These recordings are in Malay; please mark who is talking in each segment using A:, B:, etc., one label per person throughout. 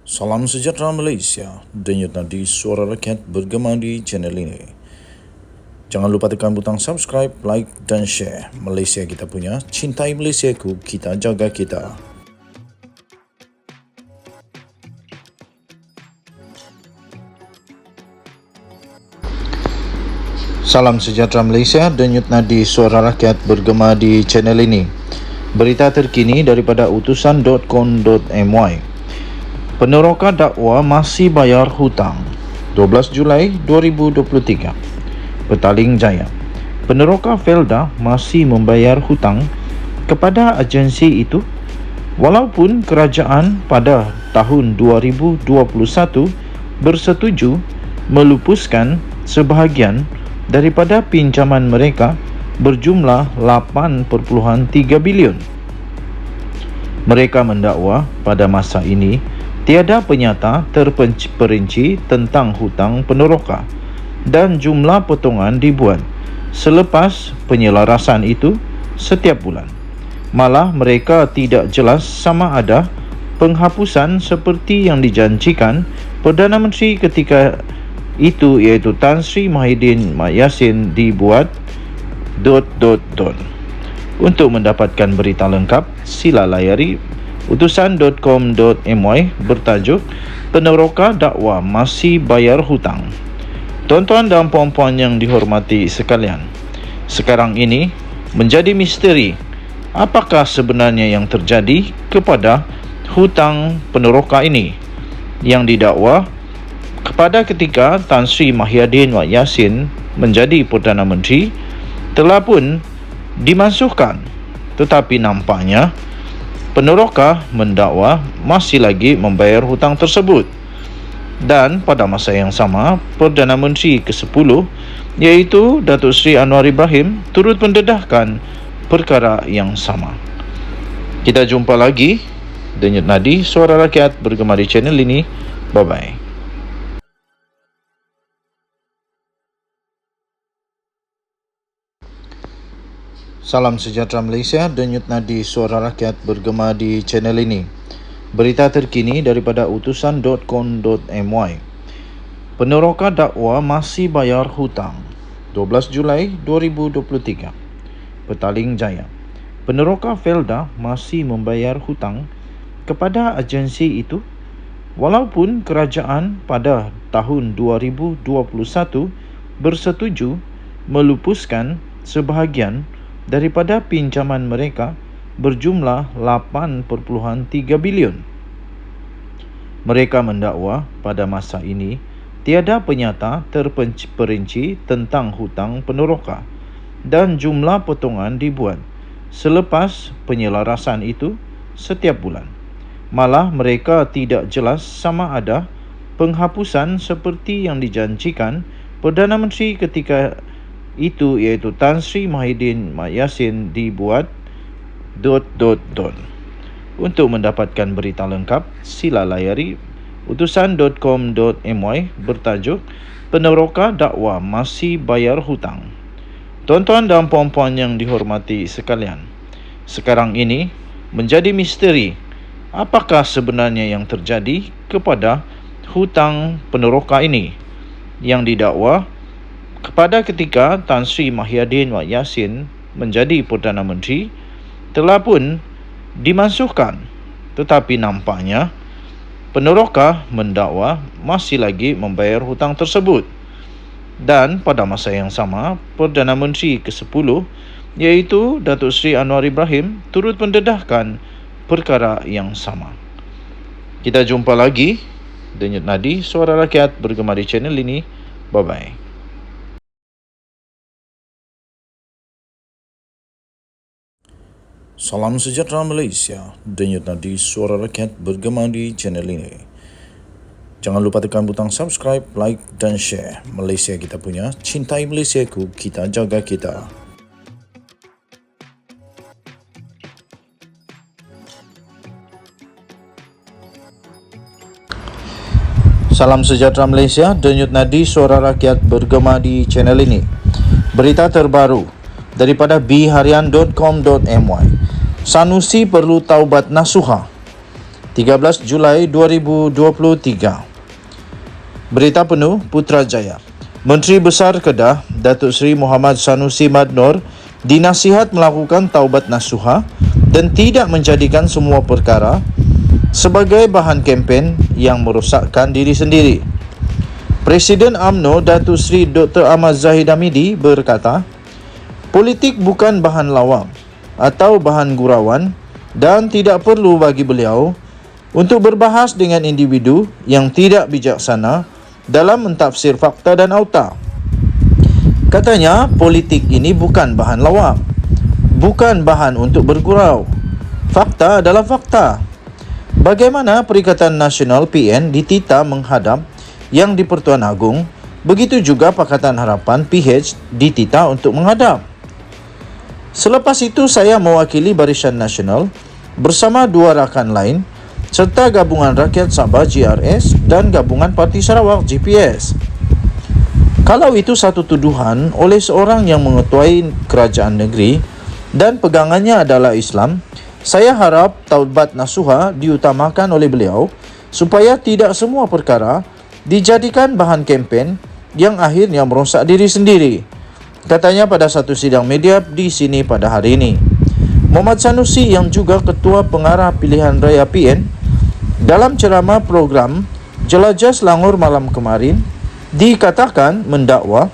A: Salam sejahtera Malaysia, denyut nadi suara rakyat bergema di channel ini. Jangan lupa tekan butang subscribe, like dan share. Malaysia kita punya, cintai Malaysiaku, kita jaga kita. Salam sejahtera Malaysia, denyut nadi suara rakyat bergema di channel ini. Berita terkini daripada utusan.com.my. Peneroka dakwa masih bayar hutang. 12 Julai 2023. Petaling Jaya. Peneroka Felda masih membayar hutang kepada agensi itu walaupun kerajaan pada tahun 2021 bersetuju melupuskan sebahagian daripada pinjaman mereka berjumlah 8.3 bilion. Mereka mendakwa pada masa ini tiada penyata terperinci tentang hutang peneroka dan jumlah potongan dibuat selepas penyelarasan itu setiap bulan. Malah mereka tidak jelas sama ada penghapusan seperti yang dijanjikan Perdana Menteri ketika itu, iaitu Tan Sri Mahyidin Yassin dibuat ... Untuk mendapatkan berita lengkap, sila layari utusan.com.my bertajuk Peneroka dakwa masih bayar hutang. Tuan-tuan dan puan-puan yang dihormati sekalian, sekarang ini menjadi misteri apakah sebenarnya yang terjadi kepada hutang peneroka ini yang didakwa kepada ketika Tan Sri Mahyidin Yassin menjadi Perdana Menteri telah pun dimansuhkan, tetapi nampaknya peneroka mendakwa masih lagi membayar hutang tersebut. Dan pada masa yang sama, Perdana Menteri ke-10 iaitu Datuk Seri Anwar Ibrahim turut mendedahkan perkara yang sama. Kita jumpa lagi denyut nadi suara rakyat bergema di channel ini. Bye-bye. Salam sejahtera Malaysia, denyut nadi suara rakyat bergema di channel ini. Berita terkini daripada utusan.com.my. Peneroka dakwa masih bayar hutang. 12 Julai 2023. Petaling Jaya. Peneroka Felda masih membayar hutang kepada agensi itu walaupun kerajaan pada tahun 2021 bersetuju melupuskan sebahagian daripada pinjaman mereka berjumlah 8.3 bilion. Mereka mendakwa pada masa ini tiada penyata terperinci tentang hutang peneroka dan jumlah potongan dibuat selepas penyelarasan itu setiap bulan. Malah mereka tidak jelas sama ada penghapusan seperti yang dijanjikan Perdana Menteri ketika itu, iaitu Tan Sri Mahyidin Yassin dibuat ... Untuk mendapatkan berita lengkap, sila layari utusan.com.my bertajuk Peneroka dakwa masih bayar hutang. Tuan-tuan dan puan-puan yang dihormati sekalian, sekarang ini menjadi misteri apakah sebenarnya yang terjadi kepada hutang peneroka ini yang didakwa kepada ketika Tan Sri Mahyidin Yassin menjadi Perdana Menteri telah pun dimansuhkan, tetapi nampaknya peneroka mendakwa masih lagi membayar hutang tersebut. Dan pada masa yang sama, Perdana Menteri ke-10 iaitu Datuk Seri Anwar Ibrahim turut mendedahkan perkara yang sama. Kita jumpa lagi denyut nadi suara rakyat bergema di channel ini. Bye-bye. Salam sejahtera Malaysia, denyut nadi suara rakyat bergema di channel ini. Jangan lupa tekan butang subscribe, like dan share. Malaysia kita punya, cintai Malaysiaku, kita jaga kita. Salam sejahtera Malaysia, denyut nadi suara rakyat bergema di channel ini. Berita terbaru daripada bharian.com.my. Sanusi perlu taubat nasuha. 13 Julai 2023. Berita penuh Putrajaya. Menteri Besar Kedah, Datuk Seri Muhammad Sanusi Madnor, dinasihat melakukan taubat nasuha dan tidak menjadikan semua perkara sebagai bahan kempen yang merosakkan diri sendiri. Presiden UMNO, Datuk Seri Dr. Ahmad Zahid Hamidi berkata, politik bukan bahan lawak atau bahan gurauan dan tidak perlu bagi beliau untuk berbahas dengan individu yang tidak bijaksana dalam mentafsir fakta dan auta. Katanya, politik ini bukan bahan lawak, bukan bahan untuk bergurau. Fakta adalah fakta. Bagaimana Perikatan Nasional PN ditita menghadap yang di Pertuan Agong, begitu juga Pakatan Harapan PH ditita untuk menghadap. Selepas itu saya mewakili Barisan Nasional bersama dua rakan lain serta Gabungan Rakyat Sabah GRS dan Gabungan Parti Sarawak GPS. Kalau itu satu tuduhan oleh seorang yang mengetuai kerajaan negeri dan pegangannya adalah Islam, saya harap taubat nasuha diutamakan oleh beliau supaya tidak semua perkara dijadikan bahan kempen yang akhirnya merosak diri sendiri. Katanya pada satu sidang media di sini pada hari ini. Muhammad Sanusi yang juga Ketua Pengarah Pilihan Raya PN dalam ceramah program Jelajah Selangor malam kemarin dikatakan mendakwa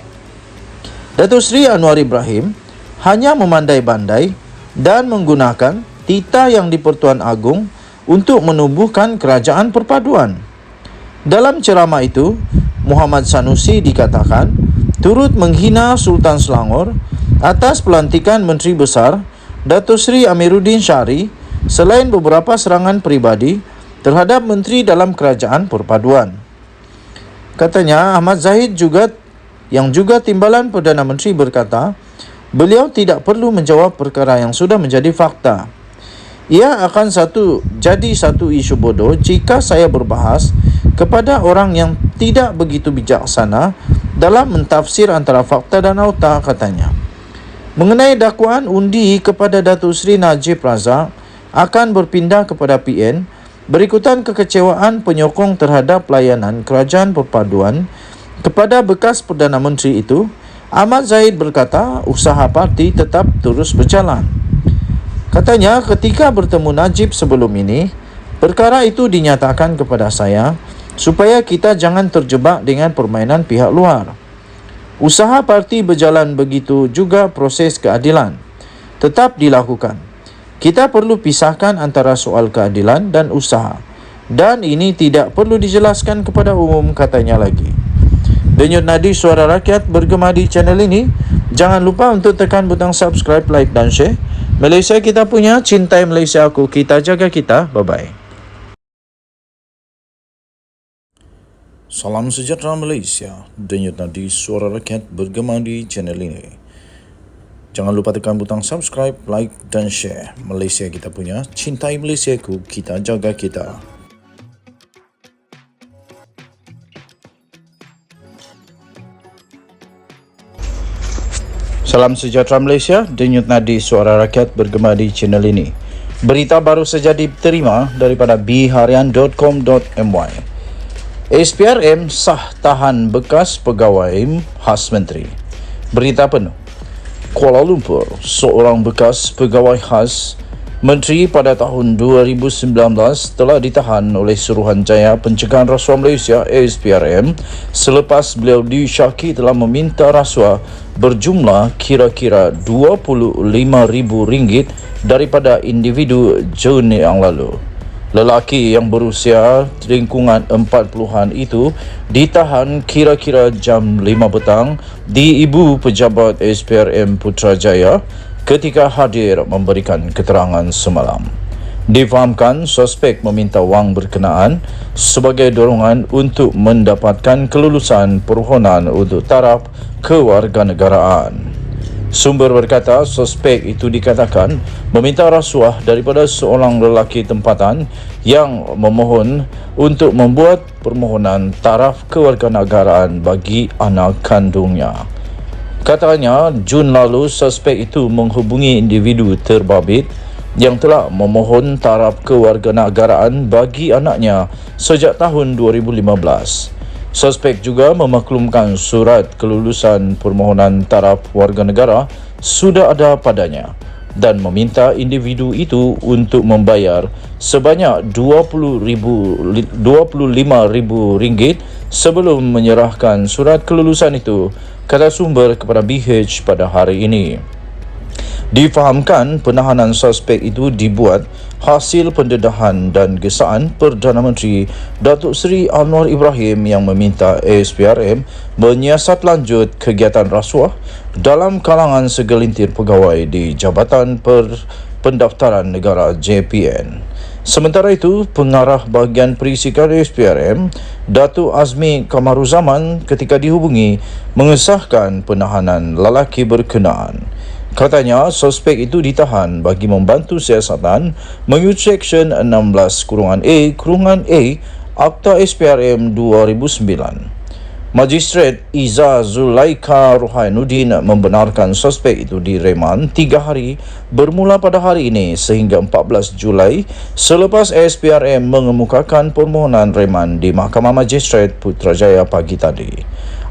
A: Datuk Seri Anwar Ibrahim hanya memandai-bandai dan menggunakan tita yang di Pertuan Agong untuk menubuhkan kerajaan perpaduan. Dalam ceramah itu, Muhammad Sanusi dikatakan turut menghina Sultan Selangor atas pelantikan Menteri Besar Datuk Seri Amiruddin Syari selain beberapa serangan peribadi terhadap menteri dalam kerajaan perpaduan. Katanya, Ahmad Zahid yang juga timbalan Perdana Menteri berkata, beliau tidak perlu menjawab perkara yang sudah menjadi fakta. Ia akan jadi satu isu bodoh jika saya berbahas kepada orang yang tidak begitu bijaksana dalam mentafsir antara fakta dan auta, katanya. Mengenai dakwaan undi kepada Datuk Seri Najib Razak akan berpindah kepada PN, berikutan kekecewaan penyokong terhadap pelayanan kerajaan perpaduan kepada bekas Perdana Menteri itu, Ahmad Zahid berkata usaha parti tetap terus berjalan. Katanya ketika bertemu Najib sebelum ini, perkara itu dinyatakan kepada saya supaya kita jangan terjebak dengan permainan pihak luar. Usaha parti berjalan, begitu juga proses keadilan tetap dilakukan. Kita perlu pisahkan antara soal keadilan dan usaha. Dan ini tidak perlu dijelaskan kepada umum, katanya lagi. Denyut nadi suara rakyat bergema di channel ini. Jangan lupa untuk tekan butang subscribe, like dan share. Malaysia kita punya, cintai Malaysia aku, kita jaga kita. Bye-bye. Salam sejahtera Malaysia. Denyut nadi suara rakyat bergema di channel ini. Jangan lupa tekan butang subscribe, like dan share. Malaysia kita punya, cintai Malaysia ku, kita jaga kita. Salam sejahtera Malaysia, denyut nadi suara rakyat bergema di channel ini. Berita baru saja diterima daripada bharian.com.my. SPRM sah tahan bekas pegawai khas menteri. Berita penuh. Kuala Lumpur, seorang bekas pegawai khas menteri pada tahun 2019 telah ditahan oleh Suruhanjaya Pencegahan Rasuah Malaysia SPRM selepas beliau disyaki telah meminta rasuah berjumlah kira-kira RM25,000 daripada individu Jun yang lalu. Lelaki yang berusia lingkungan 40-an itu ditahan kira-kira jam 5 petang di Ibu Pejabat SPRM Putrajaya ketika hadir memberikan keterangan semalam. Difahamkan suspek meminta wang berkenaan sebagai dorongan untuk mendapatkan kelulusan permohonan untuk taraf kewarganegaraan. Sumber berkata suspek itu dikatakan meminta rasuah daripada seorang lelaki tempatan yang memohon untuk membuat permohonan taraf kewarganegaraan bagi anak kandungnya. Katanya, Jun lalu suspek itu menghubungi individu terbabit yang telah memohon taraf kewarganegaraan bagi anaknya sejak tahun 2015. Suspek juga memaklumkan surat kelulusan permohonan taraf warga negara sudah ada padanya dan meminta individu itu untuk membayar sebanyak RM25,000 sebelum menyerahkan surat kelulusan itu, kata sumber kepada BH pada hari ini. Difahamkan penahanan suspek itu dibuat hasil pendedahan dan gesaan Perdana Menteri Datuk Seri Anwar Ibrahim yang meminta ASPRM menyiasat lanjut kegiatan rasuah dalam kalangan segelintir pegawai di Jabatan Pendaftaran Negara JPN. Sementara itu, pengarah bahagian perisikan ASPRM, Datuk Azmi Kamaruzaman ketika dihubungi mengesahkan penahanan lelaki berkenaan. Katanya, suspek itu ditahan bagi membantu siasatan mengikut Seksyen 16-A Akta SPRM 2009. Magistrat Iza Zulaika Rohainuddin membenarkan suspek itu direman 3 hari bermula pada hari ini sehingga 14 Julai selepas SPRM mengemukakan permohonan reman di Mahkamah Magistrat Putrajaya pagi tadi.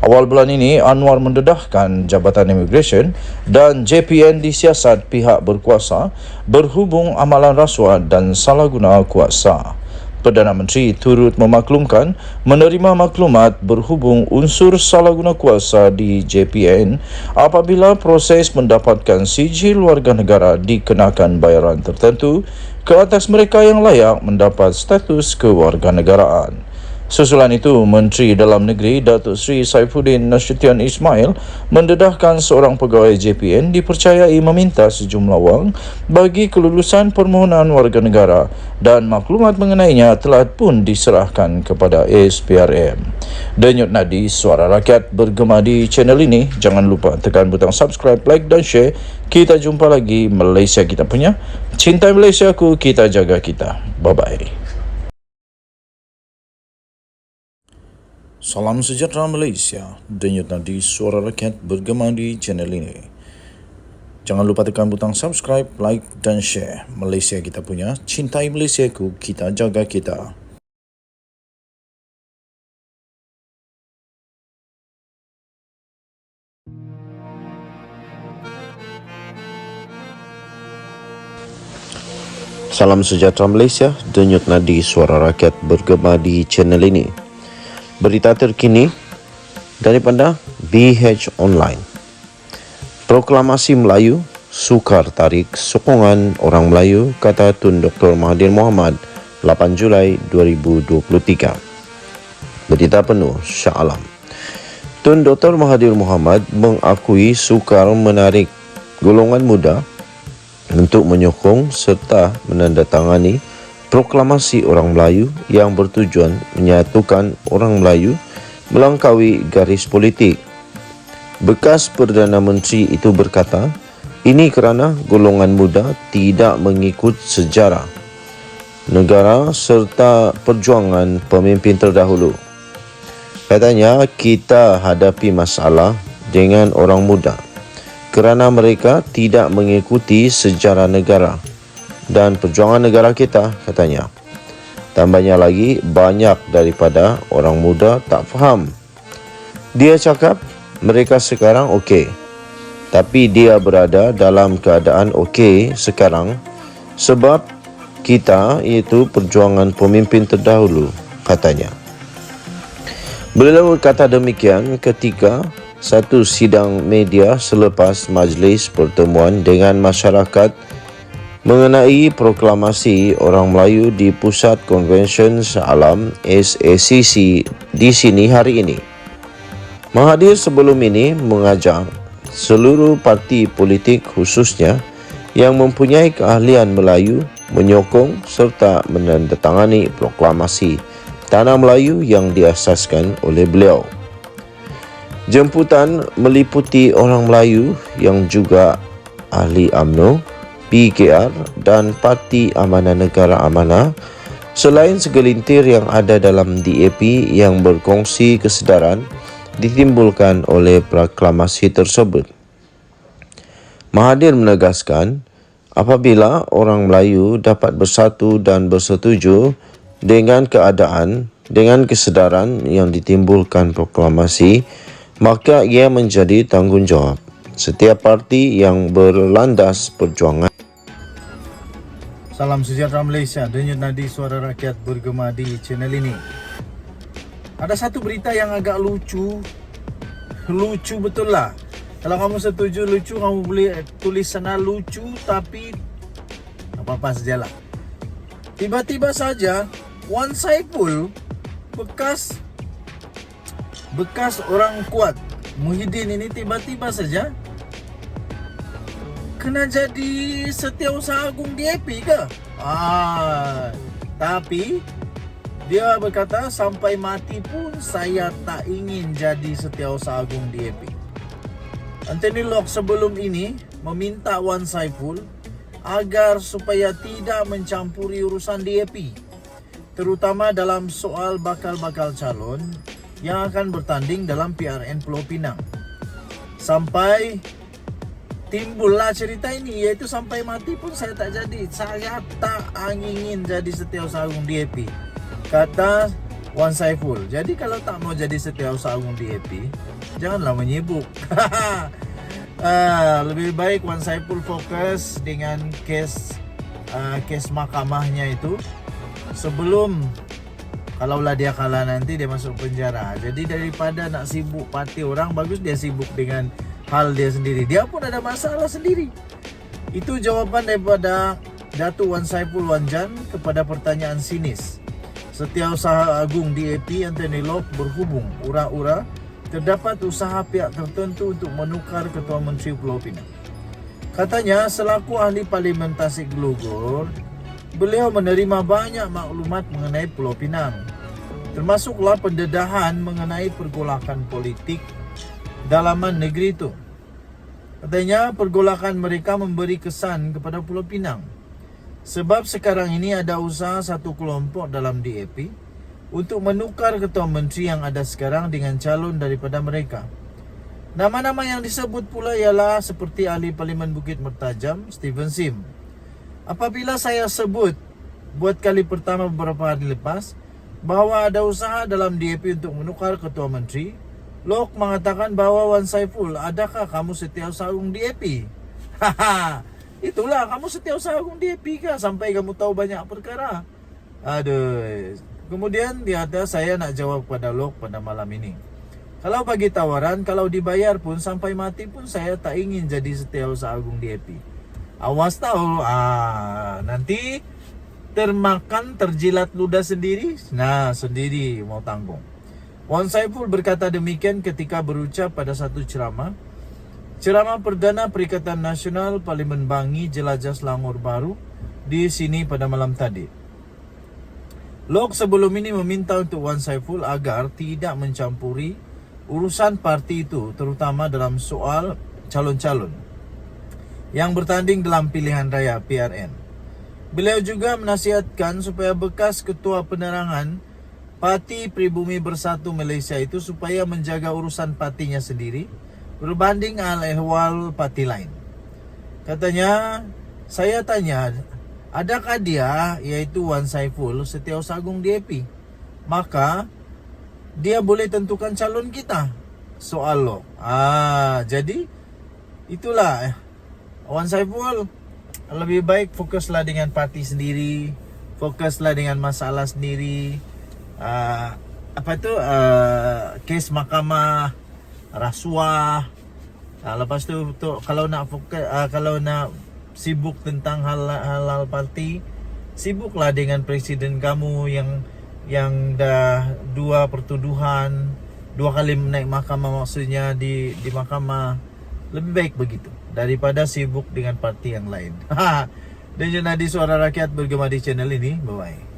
A: Awal bulan ini, Anwar mendedahkan Jabatan Immigration dan JPN disiasat pihak berkuasa berhubung amalan rasuah dan salah guna kuasa. Perdana Menteri turut memaklumkan menerima maklumat berhubung unsur salah guna kuasa di JPN apabila proses mendapatkan sijil warga negara dikenakan bayaran tertentu ke atas mereka yang layak mendapat status kewarganegaraan. Susulan itu, Menteri Dalam Negeri Datuk Seri Saifuddin Nasution Ismail mendedahkan seorang pegawai JPN dipercayai meminta sejumlah wang bagi kelulusan permohonan warga negara dan maklumat mengenainya telah pun diserahkan kepada ASPRM. Denyut nadi Suara Rakyat bergema di channel ini. Jangan lupa tekan butang subscribe, like dan share. Kita jumpa lagi. Malaysia kita punya. Cintai Malaysiaku, kita jaga kita. Bye-bye. Salam sejahtera Malaysia. Denyut nadi Suara Rakyat bergema di channel ini. Jangan lupa tekan butang subscribe, like dan share. Malaysia kita punya. Cintai Malaysiaku, kita jaga kita. Salam sejahtera Malaysia. Denyut nadi Suara Rakyat bergema di channel ini. Berita terkini daripada BH Online. Proklamasi Melayu sukar tarik sokongan orang Melayu, kata Tun Dr. Mahathir Mohamad 8 Julai 2023. Berita penuh Shah Alam. Tun Dr. Mahathir Mohamad mengakui sukar menarik golongan muda untuk menyokong serta menandatangani proklamasi orang Melayu yang bertujuan menyatukan orang Melayu melangkaui garis politik. Bekas Perdana Menteri itu berkata, ini kerana golongan muda tidak mengikut sejarah negara serta perjuangan pemimpin terdahulu. Katanya, kita hadapi masalah dengan orang muda kerana mereka tidak mengikuti sejarah negara dan perjuangan negara kita, katanya. Tambahnya lagi, banyak daripada orang muda tak faham. Dia cakap, mereka sekarang okey. Tapi dia berada dalam keadaan okey sekarang sebab kita, iaitu perjuangan pemimpin terdahulu, katanya. Beliau berkata demikian ketika satu sidang media selepas majlis pertemuan dengan masyarakat mengenai proklamasi orang Melayu di Pusat Konvensyen Shah Alam SACC di sini hari ini. Mahathir sebelum ini mengajak seluruh parti politik khususnya yang mempunyai keahlian Melayu menyokong serta menandatangani proklamasi Tanah Melayu yang diasaskan oleh beliau. Jemputan meliputi orang Melayu yang juga ahli UMNO, PKR dan Parti Amanah Negara Amanah, selain segelintir yang ada dalam DAP yang berkongsi kesedaran ditimbulkan oleh proklamasi tersebut. Mahathir menegaskan,
B: Apabila orang Melayu dapat bersatu dan bersetuju dengan keadaan, dengan kesedaran yang ditimbulkan proklamasi, maka ia menjadi tanggungjawab setiap parti yang berlandas perjuangan.
A: Salam sejahtera Malaysia, denyut nadi suara rakyat bergema di channel ini. Ada satu berita yang agak lucu betul lah. Kalau kamu setuju lucu, kamu boleh tulis sana lucu, tapi apa-apa sajalah. Tiba-tiba saja Wan Saiful, bekas orang kuat Muhyiddin ini tiba-tiba saja kena jadi Setiausaha Agung DAP ke? Tapi dia berkata sampai mati pun saya tak ingin jadi Setiausaha Agung DAP. Anthony Locke sebelum ini meminta Wan Saiful agar supaya tidak mencampuri urusan DAP, terutama dalam soal bakal-bakal calon yang akan bertanding dalam PRN Pulau Pinang. Sampai timbullah cerita ini, iaitu sampai mati pun saya tak jadi. Saya tak ingin jadi Setiausaha Agung DAP, kata Wan Saiful. Jadi kalau tak mau jadi Setiausaha Agung DAP, janganlah menyibuk. Lebih baik Wan Saiful fokus dengan kes mahkamahnya itu, sebelum kalaulah dia kalah nanti dia masuk penjara. Jadi daripada nak sibuk parti orang, bagus dia sibuk dengan hal dia sendiri. Dia pun ada masalah sendiri. Itu jawaban daripada Datuk Wan Saiful Wanjan kepada pertanyaan sinis Setiausaha Agung DAP Anthony Locke berhubung ura-ura terdapat usaha pihak tertentu untuk menukar Ketua Menteri Pulau Pinang. Katanya selaku ahli Parlimen Tasik Glogor, beliau menerima banyak maklumat mengenai Pulau Pinang, termasuklah pendedahan mengenai pergolakan politik dalaman negeri itu. Katanya pergolakan mereka memberi kesan kepada Pulau Pinang, sebab sekarang ini ada usaha satu kelompok dalam DAP untuk menukar Ketua Menteri yang ada sekarang dengan calon daripada mereka. Nama-nama yang disebut pula ialah seperti ahli Parlimen Bukit Mertajam, Stephen Sim. Apabila saya sebut buat kali pertama beberapa hari lepas bahawa ada usaha dalam DAP untuk menukar Ketua Menteri, Locke mengatakan bahawa Wan Saiful, adakah kamu Setiausaha Agung DAP? Itulah, kamu Setiausaha Agung DAP kah sampai kamu tahu banyak perkara? Aduh. Kemudian di atas saya nak jawab kepada Locke pada malam ini. Kalau bagi tawaran, kalau dibayar pun sampai mati pun saya tak ingin jadi Setiausaha Agung DAP. Awas tahu, nanti termakan, terjilat ludah sendiri. Nah, sendiri mau tanggung. Wan Saiful berkata demikian ketika berucap pada satu ceramah Perdana Perikatan Nasional Parlimen Bangi Jelajah Selangor Baru di sini pada malam tadi. Locke sebelum ini meminta untuk Wan Saiful agar tidak mencampuri urusan parti itu, terutama dalam soal calon-calon yang bertanding dalam pilihan raya PRN. Beliau juga menasihatkan supaya bekas Ketua Penerangan Parti Pribumi Bersatu Malaysia itu supaya menjaga urusan partinya sendiri berbanding al-ehwal parti lain. Katanya, saya tanya, adakah dia, iaitu Wan Saiful, Setiausaha Agung DAP? Maka dia boleh tentukan calon kita. Soal lo. Jadi itulah Wan Saiful, lebih baik fokuslah dengan parti sendiri, fokuslah dengan masalah sendiri. Kes mahkamah, rasuah. Lepas tu kalau nak fokus, kalau nak sibuk tentang hal parti, sibuklah dengan presiden kamu yang dah dua kali naik mahkamah, maksudnya di mahkamah. Lebih baik begitu daripada sibuk dengan parti yang lain. Dan jadi suara rakyat bergema di channel ini. Bye bye.